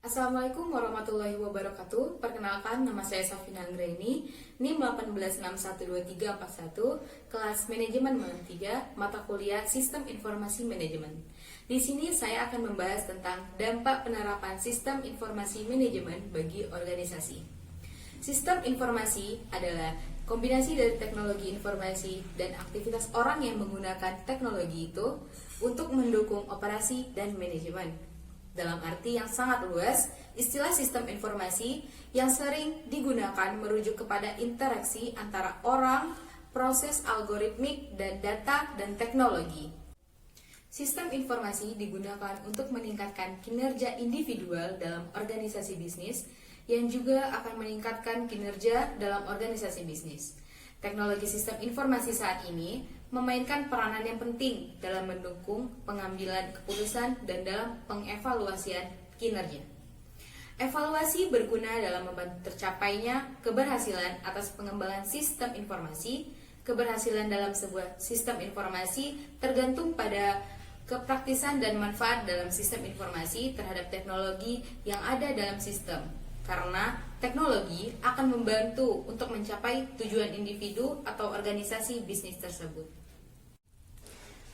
Assalamualaikum warahmatullahi wabarakatuh. Perkenalkan, nama saya Safina Anggraini, NIM 18612341, kelas Manajemen Malam 3, mata kuliah Sistem Informasi Manajemen. Di sini saya akan membahas tentang dampak penerapan Sistem Informasi Manajemen bagi organisasi. Sistem informasi adalah kombinasi dari teknologi informasi dan aktivitas orang yang menggunakan teknologi itu untuk mendukung operasi dan manajemen. Dalam arti yang sangat luas, istilah sistem informasi yang sering digunakan merujuk kepada interaksi antara orang, proses algoritmik, dan data dan teknologi. Sistem informasi digunakan untuk meningkatkan kinerja individual dalam organisasi bisnis yang juga akan meningkatkan kinerja dalam organisasi bisnis. Teknologi sistem informasi saat ini memainkan peranan yang penting dalam mendukung pengambilan keputusan dan dalam pengevaluasian kinerja. Evaluasi berguna dalam membantu tercapainya keberhasilan atas pengembangan sistem informasi. Keberhasilan dalam sebuah sistem informasi tergantung pada kepraktisan dan manfaat dalam sistem informasi terhadap teknologi yang ada dalam sistem. Karena teknologi akan membantu untuk mencapai tujuan individu atau organisasi bisnis tersebut.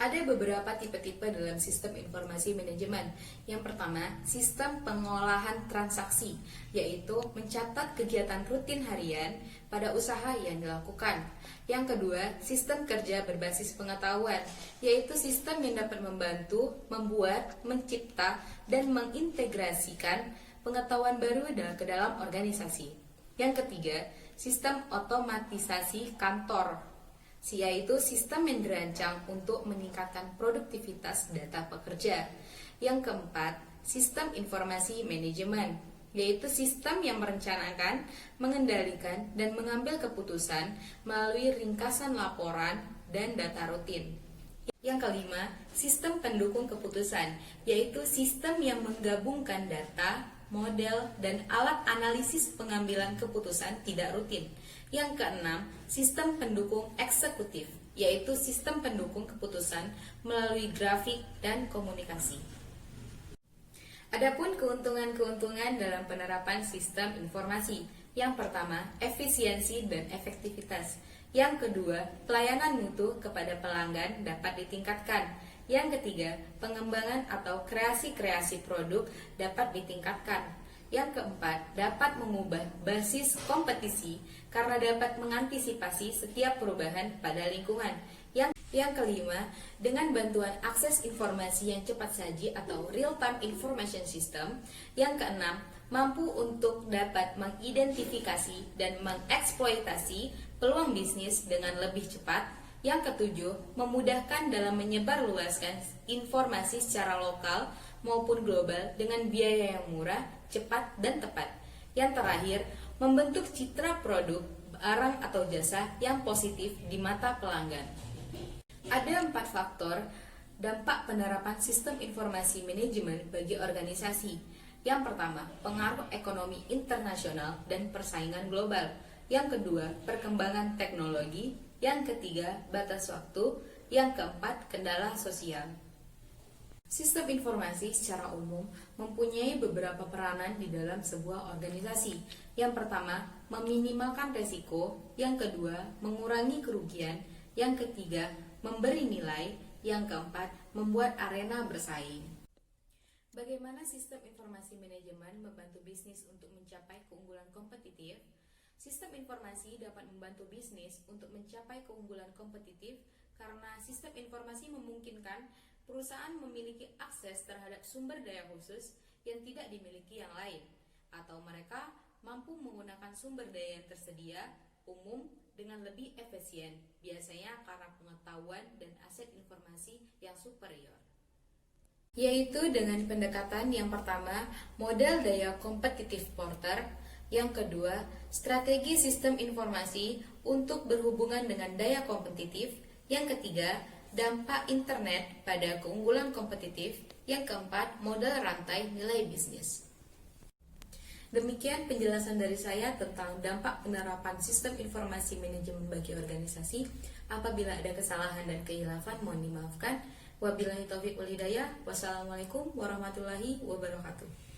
Ada beberapa tipe-tipe dalam sistem informasi manajemen. Yang pertama, sistem pengolahan transaksi, yaitu mencatat kegiatan rutin harian pada usaha yang dilakukan. Yang kedua, sistem kerja berbasis pengetahuan, yaitu sistem yang dapat membantu, membuat, mencipta, dan mengintegrasikan pengetahuan baru ke dalam organisasi. Yang ketiga, sistem otomatisasi kantor, yaitu sistem yang dirancang untuk meningkatkan produktivitas data pekerja. Yang keempat, sistem informasi manajemen, yaitu sistem yang merencanakan, mengendalikan, dan mengambil keputusan melalui ringkasan laporan dan data rutin. Yang kelima, sistem pendukung keputusan, yaitu sistem yang menggabungkan data, model, dan alat analisis pengambilan keputusan tidak rutin. Yang keenam, sistem pendukung eksekutif, yaitu sistem pendukung keputusan melalui grafik dan komunikasi. Adapun keuntungan-keuntungan dalam penerapan sistem informasi. Yang pertama, efisiensi dan efektivitas. Yang kedua, pelayanan mutu kepada pelanggan dapat ditingkatkan. Yang ketiga, pengembangan atau kreasi-kreasi produk dapat ditingkatkan. Yang keempat, dapat mengubah basis kompetisi karena dapat mengantisipasi setiap perubahan pada lingkungan. Yang kelima, dengan bantuan akses informasi yang cepat saji atau real-time information system. Yang keenam, mampu untuk dapat mengidentifikasi dan mengeksploitasi peluang bisnis dengan lebih cepat. Yang ketujuh, memudahkan dalam menyebarluaskan informasi secara lokal maupun global dengan biaya yang murah, cepat, dan tepat. Yang terakhir, membentuk citra produk, barang atau jasa yang positif di mata pelanggan. Ada 4 faktor dampak penerapan sistem informasi manajemen bagi organisasi. Yang pertama, pengaruh ekonomi internasional dan persaingan global. Yang kedua, perkembangan teknologi. Yang ketiga, batas waktu. Yang keempat, kendala sosial. Sistem informasi secara umum mempunyai beberapa peranan di dalam sebuah organisasi. Yang pertama, meminimalkan resiko. Yang kedua, mengurangi kerugian. Yang ketiga, memberi nilai. Yang keempat, membuat arena bersaing. Bagaimana sistem informasi manajemen membantu bisnis untuk mencapai keunggulan kompetitif? Sistem informasi dapat membantu bisnis untuk mencapai keunggulan kompetitif karena sistem informasi memungkinkan perusahaan memiliki akses terhadap sumber daya khusus yang tidak dimiliki yang lain, atau mereka mampu menggunakan sumber daya yang tersedia umum dengan lebih efisien, biasanya karena pengetahuan dan aset informasi yang superior. Yaitu dengan pendekatan yang pertama, model daya kompetitif Porter. Yang kedua, strategi sistem informasi untuk berhubungan dengan daya kompetitif. Yang ketiga, dampak internet pada keunggulan kompetitif. Yang keempat, model rantai nilai bisnis. Demikian penjelasan dari saya tentang dampak penerapan sistem informasi manajemen bagi organisasi. Apabila ada kesalahan dan kehilafan, mohon dimaafkan. Wabillahi taufiq wal hidayah. Wassalamualaikum warahmatullahi wabarakatuh.